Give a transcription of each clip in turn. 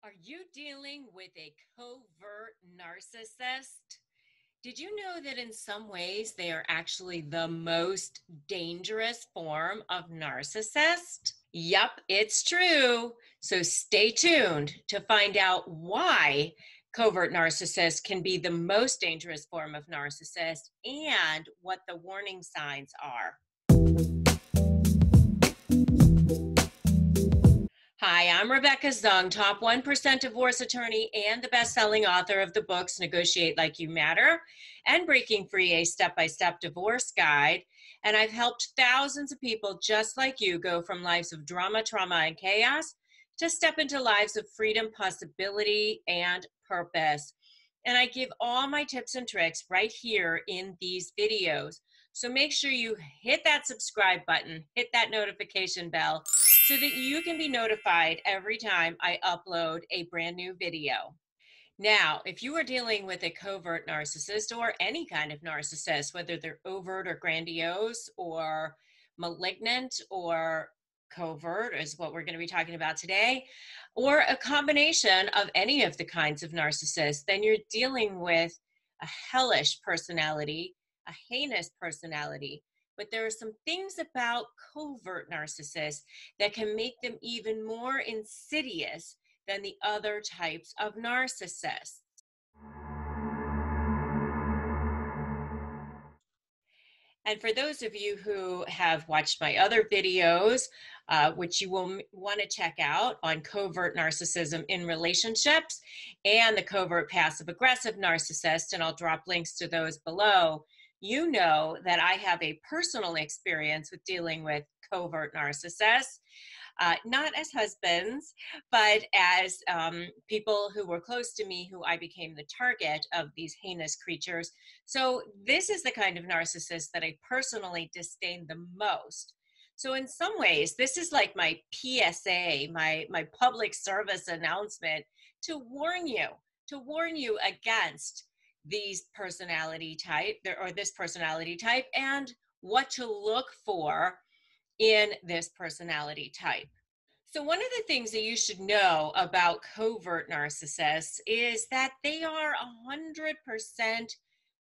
Are you dealing with a covert narcissist? Did you know that in some ways they are actually the most dangerous form of narcissist? Yep, it's true. So stay tuned to find out why covert narcissists can be the most dangerous form of narcissist and what the warning signs are. Hi, I'm Rebecca Zung, top 1% divorce attorney and the best-selling author of the books Negotiate Like You Matter and Breaking Free, a step-by-step divorce guide. And I've helped thousands of people just like you go from lives of drama, trauma, and chaos to step into lives of freedom, possibility, and purpose. And I give all my tips and tricks right here in these videos. So make sure you hit that subscribe button, hit that notification bell, so that you can be notified every time I upload a brand new video. Now, if you are dealing with a covert narcissist or any kind of narcissist, whether they're overt or grandiose or malignant or covert is what we're going to be talking about today, or a combination of any of the kinds of narcissists, then you're dealing with a hellish personality, a heinous personality. But there are some things about covert narcissists that can make them even more insidious than the other types of narcissists. And for those of you who have watched my other videos, which you will want to check out on covert narcissism in relationships and the covert passive aggressive narcissist, and I'll drop links to those below, you know that I have a personal experience with dealing with covert narcissists. Not as husbands, but as people who were close to me, who I became the target of these heinous creatures. So this is the kind of narcissist that I personally disdain the most. So in some ways, this is like my PSA, my public service announcement to warn you against these personality type or this personality type and what to look for in this personality type. So one of the things that you should know about covert narcissists is that they are 100%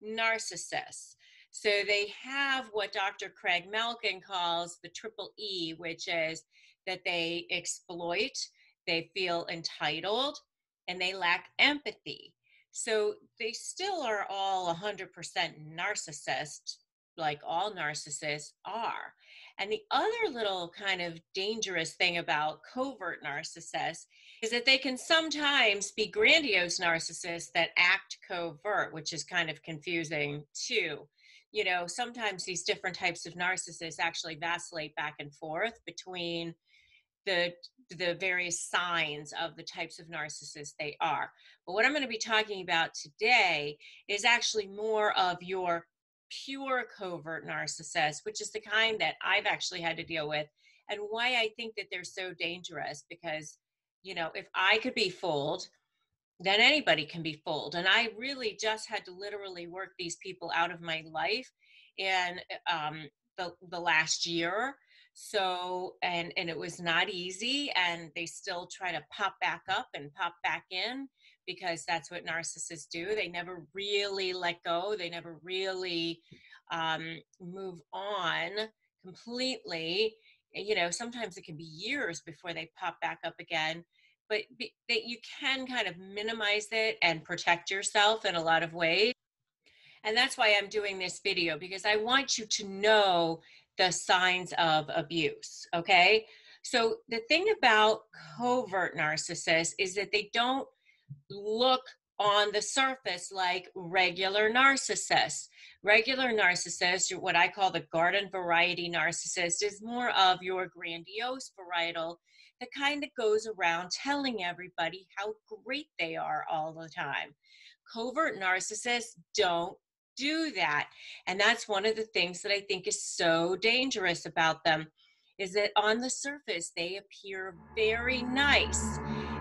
narcissists. So they have what Dr. Craig Malkin calls the triple E, which is that they exploit, they feel entitled, and they lack empathy. So they still are all 100% narcissist, like all narcissists are. And the other little kind of dangerous thing about covert narcissists is that they can sometimes be grandiose narcissists that act covert, which is kind of confusing too. You know, sometimes these different types of narcissists actually vacillate back and forth between the various signs of the types of narcissists they are. But what I'm going to be talking about today is actually more of your pure covert narcissist, which is the kind that I've actually had to deal with, and why I think that they're so dangerous. Because, you know, if I could be fooled, then anybody can be fooled. And I really just had to literally work these people out of my life in the last year. So, and it was not easy, and they still try to pop back up and pop back in because that's what narcissists do. They never really let go. They never really move on completely. You know, sometimes it can be years before they pop back up again, but that you can kind of minimize it and protect yourself in a lot of ways. And that's why I'm doing this video, because I want you to know the signs of abuse, okay? So the thing about covert narcissists is that they don't look on the surface like regular narcissists. Regular narcissists, what I call the garden variety narcissist, is more of your grandiose varietal, the kind that goes around telling everybody how great they are all the time. Covert narcissists don't do that. And that's one of the things that I think is so dangerous about them, is that on the surface, they appear very nice.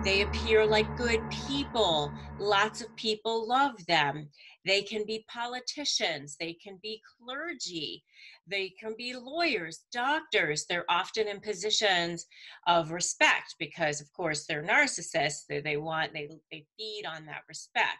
They appear like good people. Lots of people love them. They can be politicians. They can be clergy. They can be lawyers, doctors. They're often in positions of respect because, of course, they're narcissists. They feed on that respect.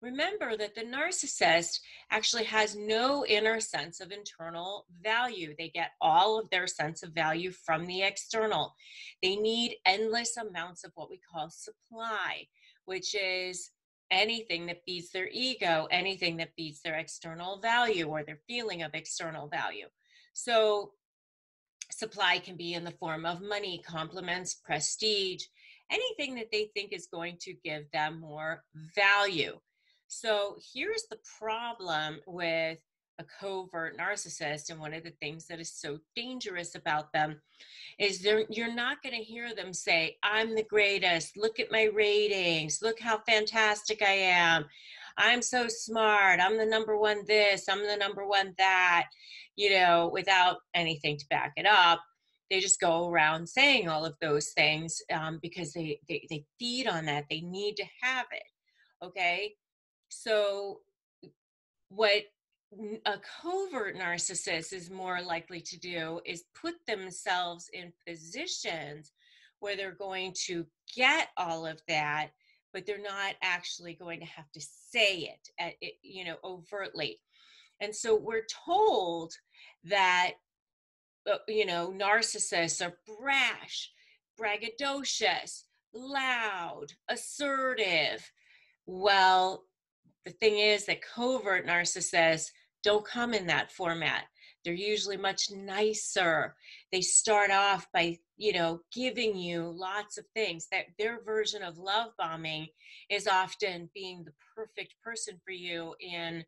Remember that the narcissist actually has no inner sense of internal value. They get all of their sense of value from the external. They need endless amounts of what we call supply, which is anything that feeds their ego, anything that feeds their external value or their feeling of external value. So supply can be in the form of money, compliments, prestige, anything that they think is going to give them more value. So here's the problem with a covert narcissist, and one of the things that is so dangerous about them is you're not going to hear them say, I'm the greatest, look at my ratings, look how fantastic I am, I'm so smart, I'm the number one this, I'm the number one that, without anything to back it up. They just go around saying all of those things because they feed on that. They need to have it. Okay. So what a covert narcissist is more likely to do is put themselves in positions where they're going to get all of that, but they're not actually going to have to say it overtly. And so we're told that narcissists are brash, braggadocious, loud, assertive. Well, the thing is that covert narcissists don't come in that format. They're usually much nicer. They start off by, giving you lots of things. That their version of love bombing is often being the perfect person for you in,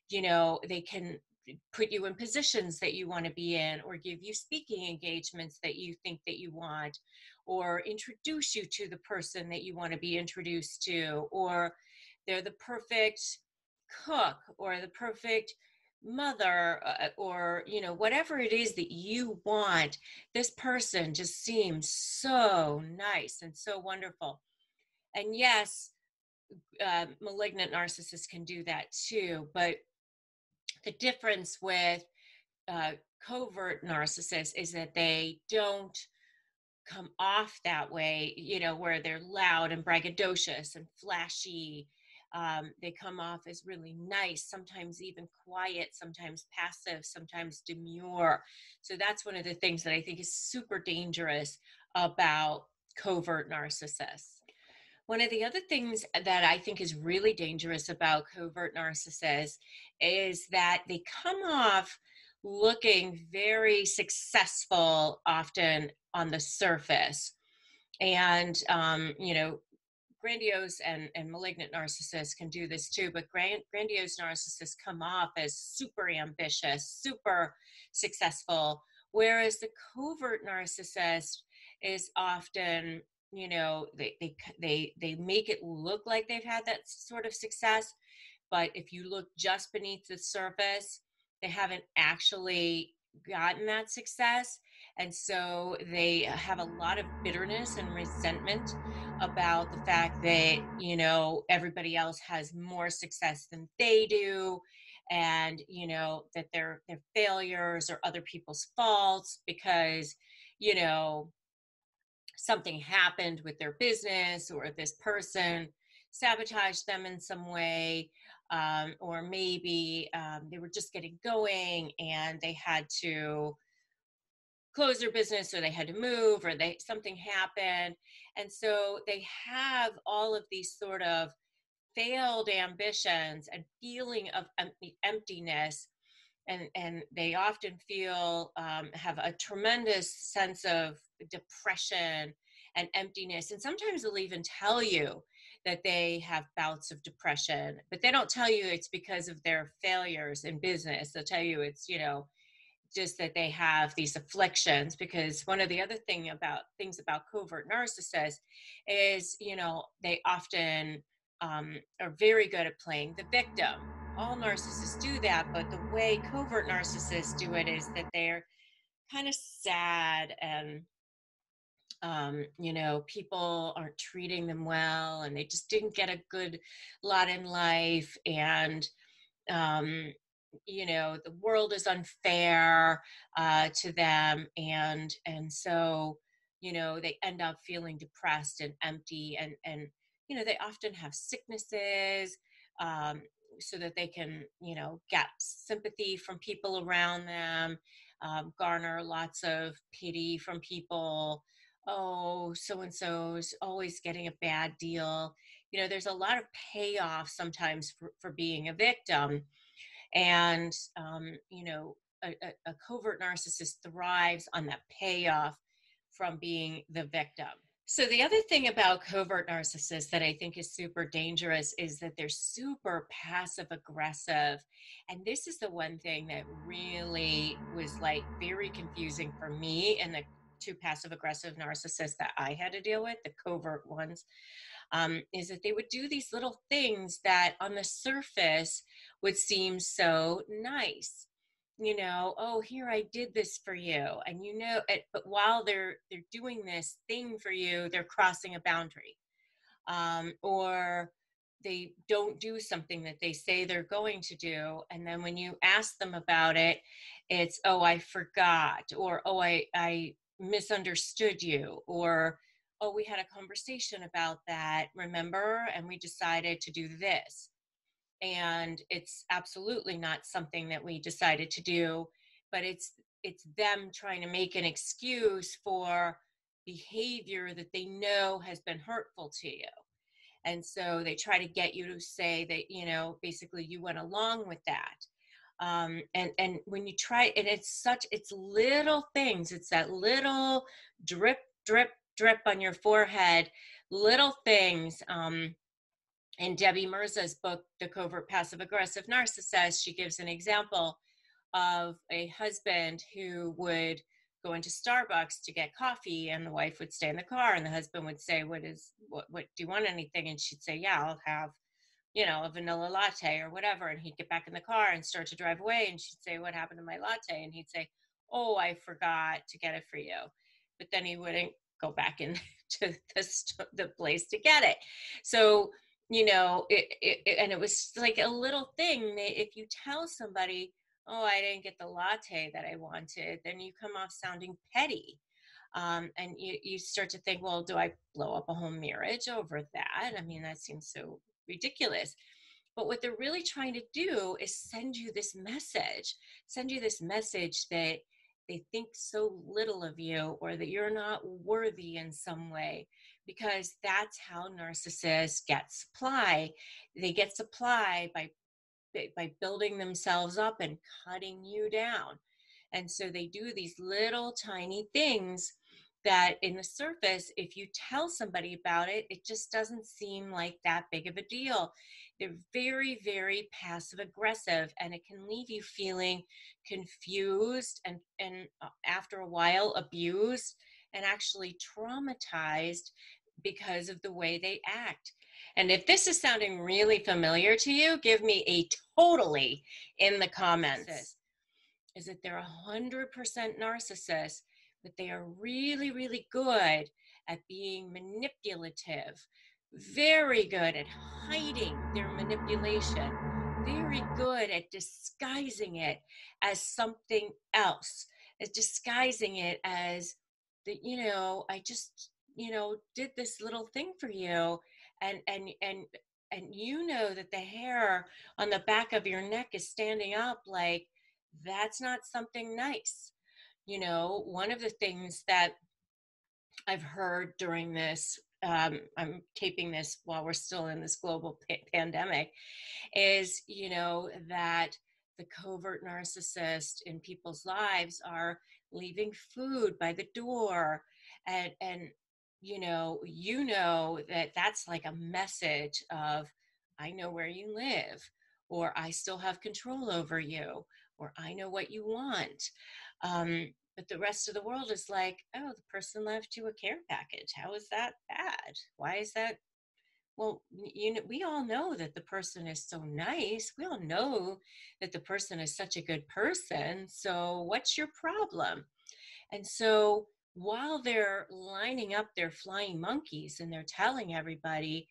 they can put you in positions that you want to be in, or give you speaking engagements that you think that you want, or introduce you to the person that you want to be introduced to, or they're the perfect cook or the perfect mother, or whatever it is that you want. This person just seems so nice and so wonderful. And yes, malignant narcissists can do that too, but the difference with covert narcissists is that they don't come off that way, where they're loud and braggadocious and flashy. They come off as really nice, sometimes even quiet, sometimes passive, sometimes demure. So that's one of the things that I think is super dangerous about covert narcissists. One of the other things that I think is really dangerous about covert narcissists is that they come off looking very successful, often on the surface. And, grandiose and malignant narcissists can do this too, but grandiose narcissists come off as super ambitious, super successful, whereas the covert narcissist is often, they make it look like they've had that sort of success, but if you look just beneath the surface, they haven't actually gotten that success. And so they have a lot of bitterness and resentment about the fact that, everybody else has more success than they do. And, that their failures are other people's faults because, something happened with their business, or this person sabotaged them in some way, or maybe they were just getting going and they had to close their business, or they had to move, or something happened, and so they have all of these sort of failed ambitions and feeling of emptiness, and they often feel have a tremendous sense of depression and emptiness, and sometimes they'll even tell you that they have bouts of depression, but they don't tell you it's because of their failures in business. They'll tell you it's just that they have these afflictions, because one of the other things about covert narcissists is they often are very good at playing the victim. All narcissists do that, but the way covert narcissists do it is that they're kind of sad, and people aren't treating them well, and they just didn't get a good lot in life, and the world is unfair to them, and so they end up feeling depressed and empty, and they often have sicknesses, um, so that they can get sympathy from people around them, garner lots of pity from people. Oh, so and so's always getting a bad deal. There's a lot of payoff sometimes for being a victim, and a covert narcissist thrives on that payoff from being the victim. So the other thing about covert narcissists that I think is super dangerous is that they're super passive aggressive. And this is the one thing that really was like very confusing for me, and the two passive aggressive narcissists that I had to deal with, the covert ones, is that they would do these little things that on the surface would seem so nice. Oh, here, I did this for you. And but while they're doing this thing for you, they're crossing a boundary. Or they don't do something that they say they're going to do. And then when you ask them about it, it's, oh, I forgot, or, oh, I misunderstood you, or, oh, we had a conversation about that, remember? And we decided to do this. And it's absolutely not something that we decided to do, but it's them trying to make an excuse for behavior that they know has been hurtful to you. And so they try to get you to say that, basically you went along with that. And when you try, and it's little things, it's that little drip, drip, drip on your forehead, little things. In Debbie Mirza's book, The Covert Passive Aggressive Narcissist, she gives an example of a husband who would go into Starbucks to get coffee, and the wife would stay in the car, and the husband would say, what do you want, anything? And she'd say, yeah, I'll have, a vanilla latte or whatever. And he'd get back in the car and start to drive away, and she'd say, what happened to my latte? And he'd say, oh, I forgot to get it for you. But then he wouldn't go back into the place to get it. So and it was like a little thing that if you tell somebody, oh, I didn't get the latte that I wanted, then you come off sounding petty. And you start to think, well, do I blow up a whole marriage over that? I mean, that seems so ridiculous. But what they're really trying to do is send you this message that they think so little of you, or that you're not worthy in some way, because that's how narcissists get supply. They get supply by building themselves up and cutting you down. And so they do these little tiny things that in the surface, if you tell somebody about it, it just doesn't seem like that big of a deal. They're very, very passive aggressive, and it can leave you feeling confused and after a while abused, and actually traumatized because of the way they act. And if this is sounding really familiar to you, give me a totally in the comments. Is that they're 100% narcissists, but they are really, really good at being manipulative, very good at hiding their manipulation, very good at disguising it as something else, as disguising it as that, I just, did this little thing for you. And that the hair on the back of your neck is standing up like, that's not something nice. One of the things that I've heard during this, I'm taping this while we're still in this global pandemic, is, that the covert narcissist in people's lives are leaving food by the door. And that that's like a message of, I know where you live, or I still have control over you, or I know what you want. But the rest of the world is like, oh, the person left you a care package. How is that bad? Why is that? Well, we all know that the person is so nice. We all know that the person is such a good person. So what's your problem? And so while they're lining up their flying monkeys and they're telling everybody,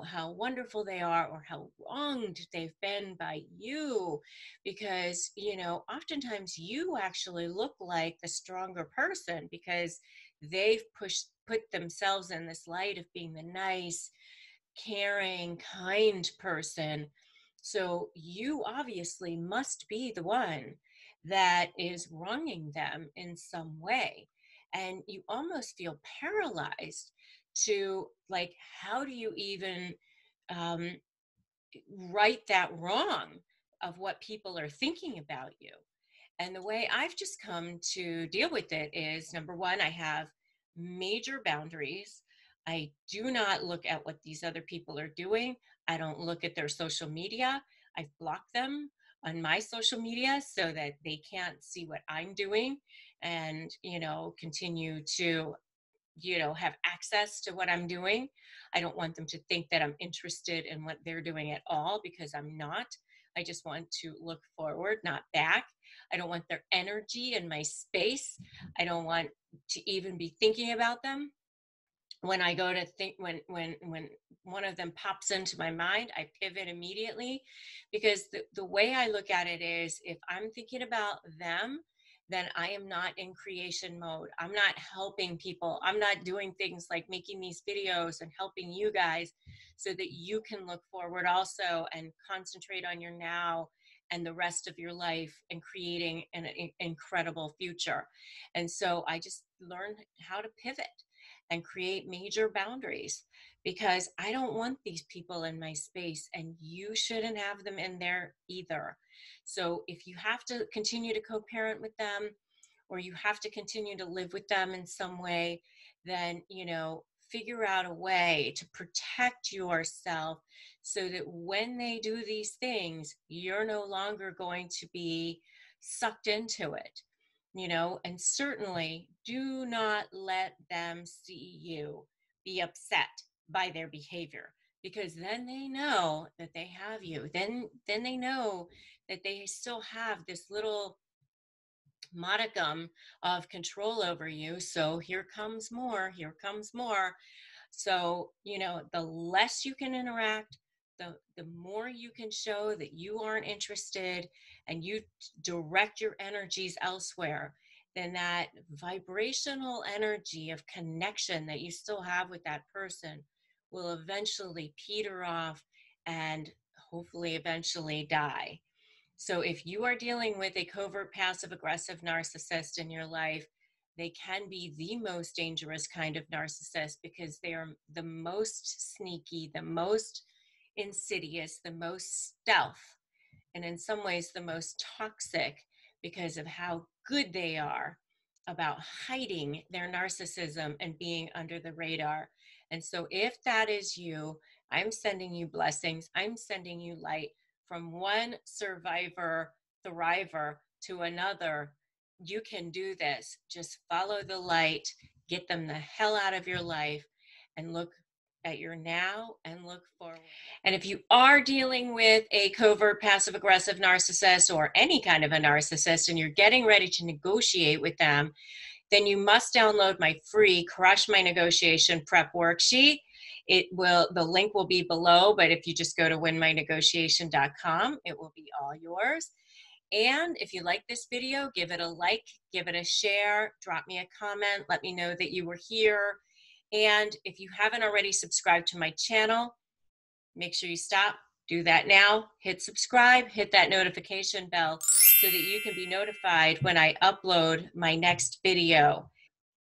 how wonderful they are or how wronged they've been by you. Because, oftentimes you actually look like the stronger person because they've put themselves in this light of being the nice, caring, kind person. So you obviously must be the one that is wronging them in some way. And you almost feel paralyzed to, like, how do you even um, right that wrong of what people are thinking about you? And the way I've just come to deal with it is, number one, I have major boundaries. I do not look at what these other people are doing. I don't look at their social media. I block them on my social media so that they can't see what I'm doing and, continue to, have access to what I'm doing. I don't want them to think that I'm interested in what they're doing at all, because I'm not. I just want to look forward, not back. I don't want their energy in my space. I don't want to even be thinking about them. When I go to think, when one of them pops into my mind, I pivot immediately, because the way I look at it is, if I'm thinking about them, then I am not in creation mode. I'm not helping people. I'm not doing things like making these videos and helping you guys so that you can look forward also and concentrate on your now and the rest of your life and creating an incredible future. And so I just learned how to pivot and create major boundaries, because I don't want these people in my space, and you shouldn't have them in there either. So if you have to continue to co-parent with them, or you have to continue to live with them in some way, then, figure out a way to protect yourself so that when they do these things, you're no longer going to be sucked into it. And certainly do not let them see you be upset by their behavior, because then they know that they have you. Then they know that they still have this little modicum of control over you. So here comes more, here comes more. So, the less you can interact, the more you can show that you aren't interested and you direct your energies elsewhere, then that vibrational energy of connection that you still have with that person will eventually peter off and hopefully eventually die. So if you are dealing with a covert passive aggressive narcissist in your life, they can be the most dangerous kind of narcissist, because they are the most sneaky, the most insidious, the most stealth, and in some ways the most toxic, because of how good they are about hiding their narcissism and being under the radar. And so if that is you, I'm sending you blessings. I'm sending you light. From one survivor, thriver, to another, you can do this. Just follow the light, get them the hell out of your life, and look at your now and look forward. And if you are dealing with a covert passive aggressive narcissist, or any kind of a narcissist, and you're getting ready to negotiate with them, then you must download my free Crush My Negotiation Prep Worksheet. The link will be below, but if you just go to winmynegotiation.com, it will be all yours. And if you like this video, give it a like, give it a share, drop me a comment, let me know that you were here. And if you haven't already subscribed to my channel, make sure you stop, do that now, hit subscribe, hit that notification bell so that you can be notified when I upload my next video.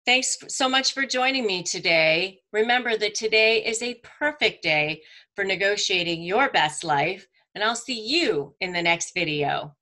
Thanks so much for joining me today. Remember that today is a perfect day for negotiating your best life, and I'll see you in the next video.